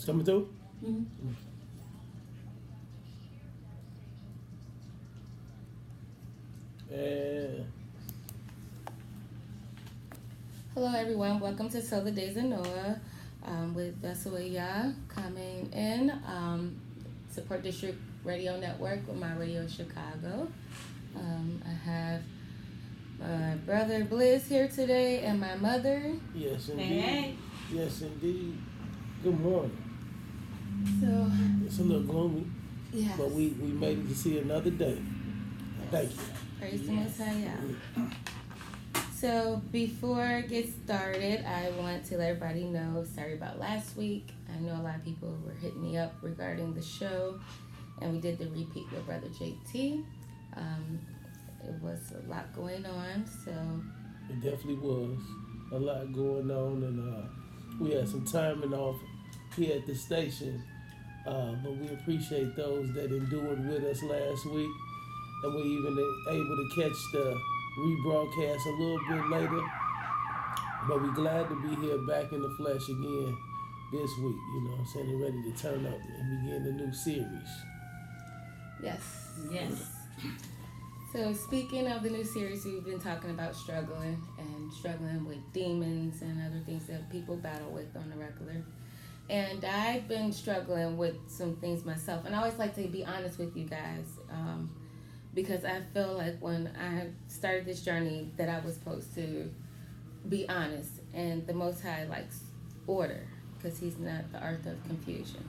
It's coming through? Mm-hmm. And Hello, everyone. Welcome to So the Days of Noah with Vesuaya coming in. Support District Radio Network with my radio Chicago. I have my brother Bliss here today and my mother. yes, indeed. Hey. Yes, indeed. Good morning. So, It's a little gloomy, yes. but we made it to see another day. Thank you. Praise the Most High Yah. So before I get started, I want to let everybody know, sorry about last week. I know a lot of people were hitting me up regarding the show, and we did the repeat with Brother JT. It was a lot going on, so... It definitely was a lot going on, and we had some timing off here at the station, but we appreciate those that endured with us last week, and we even able to catch the rebroadcast a little bit later. But we're glad to be here back in the flesh again this week, you know what I'm saying, and ready to turn up and begin the new series. Yes. Yes. So speaking of the new series, we've been talking about struggling with demons and other things that people battle with on the regular. And I've been struggling with some things myself. And I always like to be honest with you guys because I feel like when I started this journey that I was supposed to be honest. And the Most High likes order because he's not the author of confusion.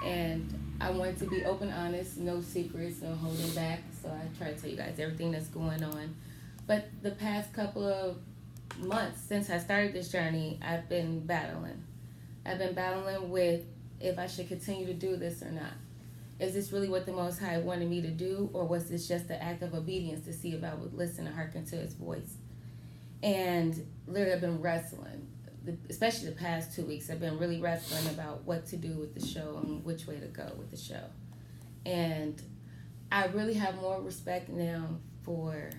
And I want to be open, honest, no secrets, no holding back. So I try to tell you guys everything that's going on. But the past couple of months since I started this journey, I've been battling. I've been battling with if I should continue to do this or not. Is this really what the Most High wanted me to do, or was this just an act of obedience to see if I would listen and hearken to his voice? And literally I've been wrestling, especially the past 2 weeks. I've been really wrestling about what to do with the show and which way to go with the show. And I really have more respect now for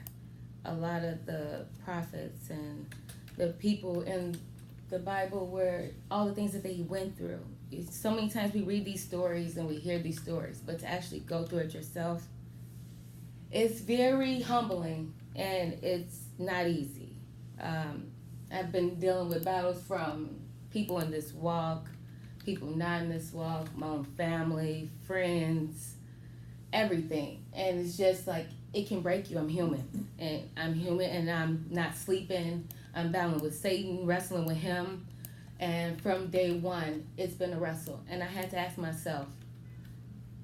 a lot of the prophets and the people in the Bible where all the things that they went through. So many times we read these stories and we hear these stories, but to actually go through it yourself, it's very humbling and it's not easy. I've been dealing with battles from people in this walk, people not in this walk, my own family, friends, everything. And it's just like, it can break you. I'm human. And I'm not sleeping. I'm battling with Satan, wrestling with him. And from day one, it's been a wrestle. And I had to ask myself,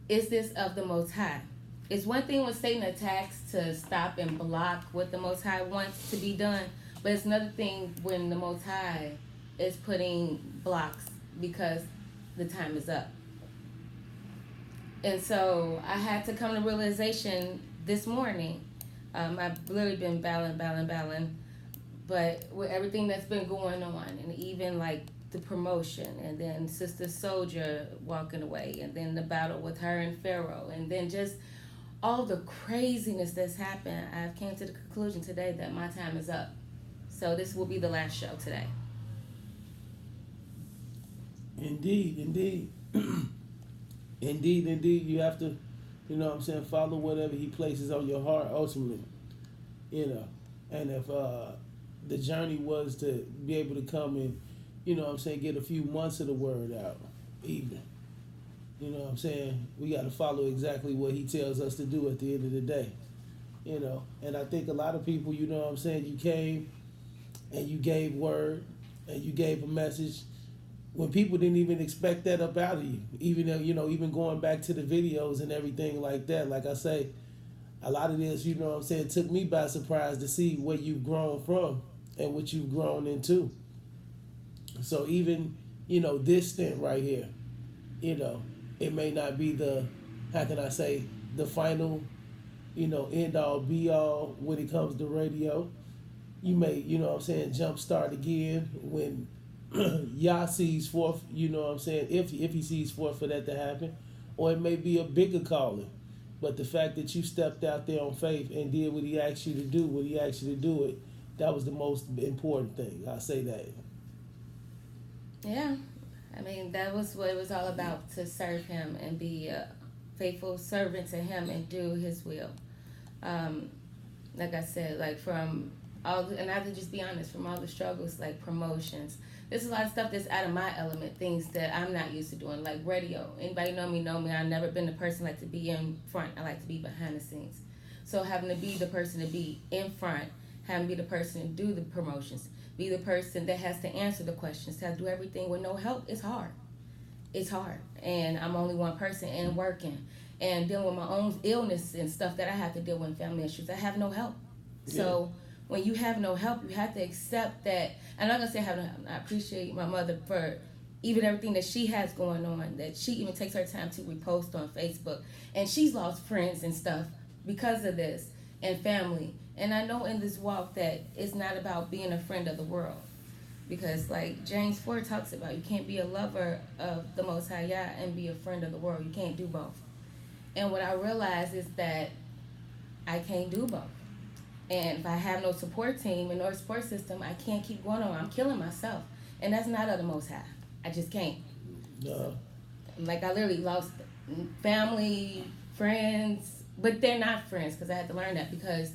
is this of the Most High? It's one thing when Satan attacks to stop and block what the Most High wants to be done. But it's another thing when the Most High is putting blocks because the time is up. And so I had to come to realization this morning. I've literally been battling. But with everything that's been going on, and even like the promotion, and then Sister Soldier walking away, and then the battle with her and Pharaoh, and then just all the craziness that's happened, I've came to the conclusion today that my time is up. So this will be the last show today. Indeed. Indeed. You have to, you know what I'm saying, follow whatever he places on your heart ultimately. You know, and if the journey was to be able to come and, you know what I'm saying, get a few months of the word out, even. You know what I'm saying? We got to follow exactly what he tells us to do at the end of the day. You know, and I think a lot of people, you know what I'm saying, you came and you gave word and you gave a message when people didn't even expect that up out of you. Even though, you know, even going back to the videos and everything like that, like I say, a lot of this, you know what I'm saying, took me by surprise to see where you've grown from and what you've grown into. So even, you know, this stint right here, you know, it may not be the, how can I say, the final, you know, end all be all when it comes to radio. You may, you know what I'm saying, jump start again when Yah sees forth, you know what I'm saying, if he sees forth for that to happen. Or it may be a bigger calling. But the fact that you stepped out there on faith and did what he asked you to do, when he asked you to do it, that was the most important thing. I say that. Yeah, I mean, that was what it was all about, to serve him and be a faithful servant to him and do his will. Um, like I said, like from all, and I have to just be honest, from all the struggles, like promotions. There's a lot of stuff that's out of my element, things that I'm not used to doing, like radio. Anybody know me, know me. I've never been the person like to be in front. I like to be behind the scenes. So having to be the person to be in front, having to be the person to do the promotions, be the person that has to answer the questions, to do everything with no help, it's hard. It's hard. And I'm only one person and working and dealing with my own illness and stuff that I have to deal with, family issues. I have no help. So when you have no help, you have to accept that. I'm not gonna say I have no help. I appreciate my mother for even everything that she has going on, that she even takes her time to repost on Facebook. And she's lost friends and stuff because of this, and family. And I know in this walk that it's not about being a friend of the world. Because like James 4 talks about, you can't be a lover of the Most High Yah and be a friend of the world. You can't do both. And what I realize is that I can't do both. And if I have no support team and no support system, I can't keep going on. I'm killing myself. And that's not of the Most High. I just can't. No. Like I literally lost family, friends, but they're not friends, because I had to learn that, because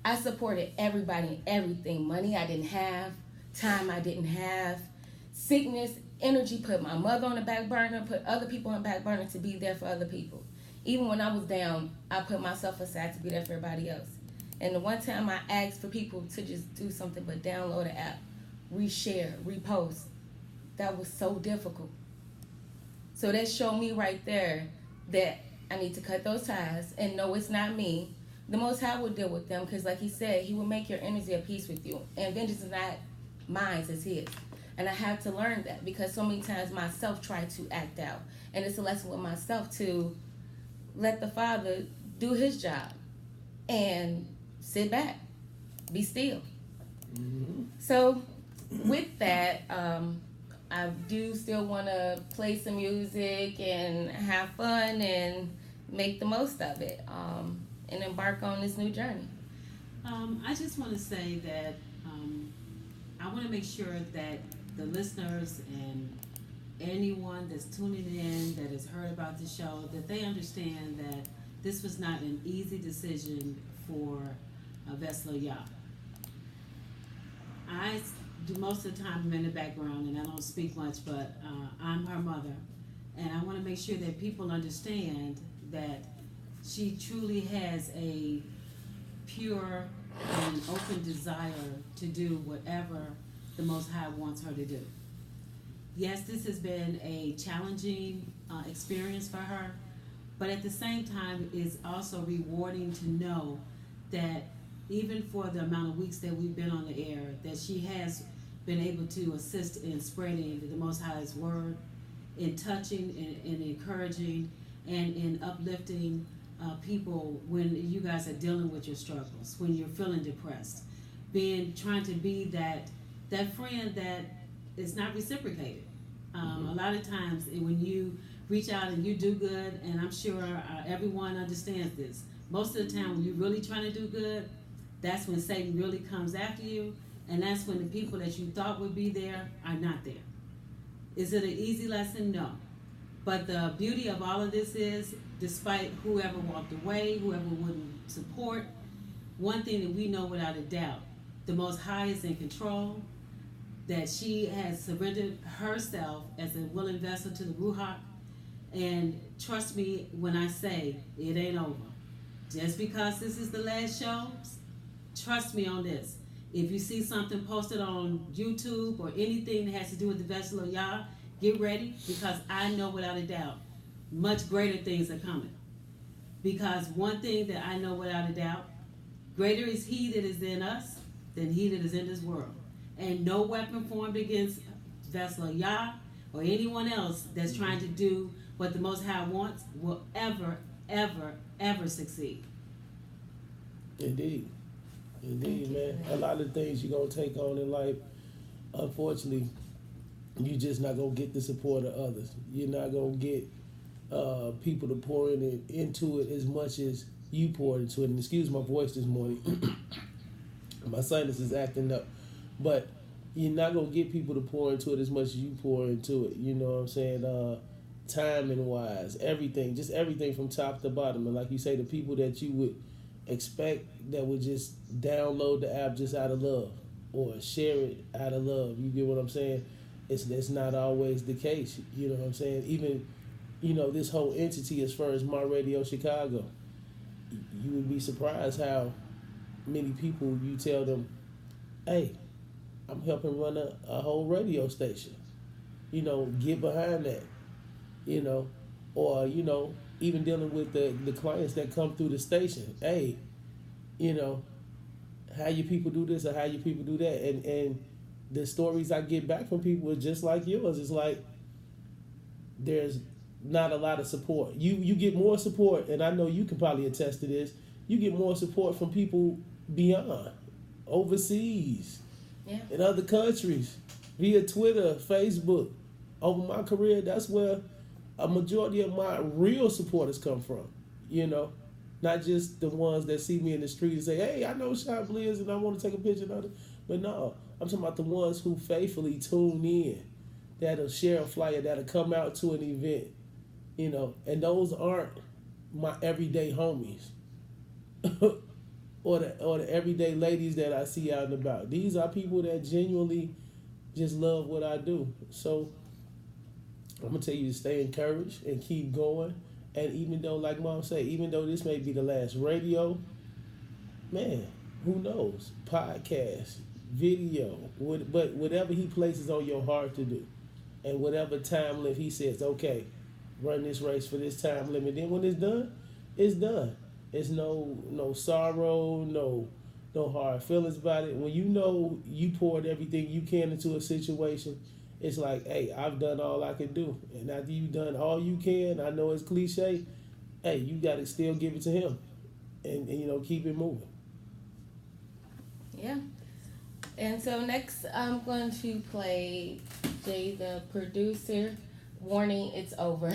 I supported everybody and everything. Money I didn't have, time I didn't have, sickness, energy, put my mother on the back burner, put other people on the back burner to be there for other people. Even when I was down, I put myself aside to be there for everybody else. And the one time I asked for people to just do something but download an app, reshare, repost, that was so difficult. So that showed me right there that I need to cut those ties and know it's not me. The Most High will deal with them, because like he said, he will make your energy at peace with you. And vengeance is not mine, it's his. And I had to learn that, because so many times myself tried to act out. And it's a lesson with myself to let the Father do his job and sit back, be still. Mm-hmm. So with that, I do still want to play some music and have fun and make the most of it, and embark on this new journey. I just want to say that I want to make sure that the listeners and anyone that's tuning in that has heard about the show, that they understand that this was not an easy decision for Vessel Yah. I do most of the time I'm in the background and I don't speak much, but I'm her mother, and I want to make sure that people understand that she truly has a pure and open desire to do whatever the Most High wants her to do. Yes, this has been a challenging experience for her, but at the same time, it's also rewarding to know that even for the amount of weeks that we've been on the air, that she has been able to assist in spreading the Most High's word, in touching and encouraging and in uplifting people when you guys are dealing with your struggles, when you're feeling depressed, trying to be that friend that is not reciprocated. A lot of times when you reach out and you do good, and I'm sure everyone understands this, most of the time when you're really trying to do good, that's when Satan really comes after you, and that's when the people that you thought would be there are not there. Is it an easy lesson? No. But the beauty of all of this is, despite whoever walked away, whoever wouldn't support, one thing that we know without a doubt, the Most High is in control, that she has surrendered herself as a willing vessel to the Ruach. And trust me when I say it ain't over. Just because this is the last show, trust me on this. If you see something posted on YouTube or anything that has to do with the Vessel of Yah, get ready, because I know without a doubt, much greater things are coming. Because one thing that I know without a doubt, greater is he that is in us than he that is in this world. And no weapon formed against Vessel of Yah or anyone else that's trying to do what the Most High wants will ever, ever, ever succeed. Indeed, man. A lot of things you're gonna take on in life, unfortunately, you're just not gonna get the support of others. You're not gonna get people to pour into it as much as you poured into it. And excuse my voice this morning, my sinus is acting up. But you're not gonna get people to pour into it as much as you pour into it. You know what I'm saying? Timing wise, everything, just everything from top to bottom. And like you say, the people that you would expect that would just download the app just out of love or share it out of love. You get what I'm saying? It's not always the case. You know what I'm saying? Even, this whole entity as far as My Radio Chicago, you would be surprised how many people you tell them, hey, I'm helping run a whole radio station. Get behind that. Or, even dealing with the clients that come through the station. Hey, how you people do this or how you people do that. And the stories I get back from people are just like yours. It's like there's not a lot of support. You get more support, and I know you can probably attest to this, you get more support from people beyond, overseas, in other countries, via Twitter, Facebook. Over my career, that's where a majority of my real supporters come from, not just the ones that see me in the street and say, hey, I know Sean Bliss and I want to take a picture of it. But no, I'm talking about the ones who faithfully tune in, that'll share a flyer, that'll come out to an event, and those aren't my everyday homies or the everyday ladies that I see out and about. These are people that genuinely just love what I do. So I'm going to tell you to stay encouraged and keep going. And even though, like Mom said, even though this may be the last radio, man, who knows? Podcast, video, but whatever he places on your heart to do, and whatever time limit he says, okay, run this race for this time limit. Then when it's done, it's done. It's no sorrow, no hard feelings about it. When you poured everything you can into a situation, it's like, hey, I've done all I can do. And after you've done all you can, I know it's cliche, hey, you got to still give it to him and keep it moving. Yeah. And so next I'm going to play Jay, the producer. Warning, it's over.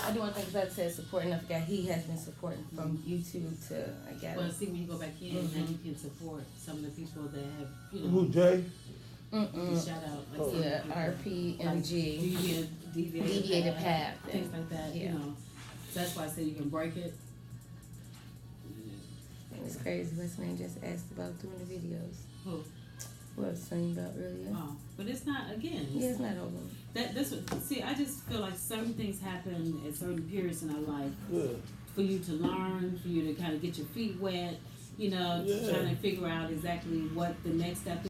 I do want to thank God says supporting. I forgot he has been supporting from YouTube to I guess. Well, see, when you go back in, now you can support some of the people that have, Who, Jay? Shout out. Like RPMG. Like Deviated path. Things like that, Yeah. So that's why I said you can break it. It was crazy. What's name just asked about doing the videos. Who? What I was saying about earlier. Oh, but it's not, again. It's not over. I just feel like certain things happen at certain periods in our life. Good. For you to learn, for you to kind of get your feet wet, trying to figure out exactly what the next step is.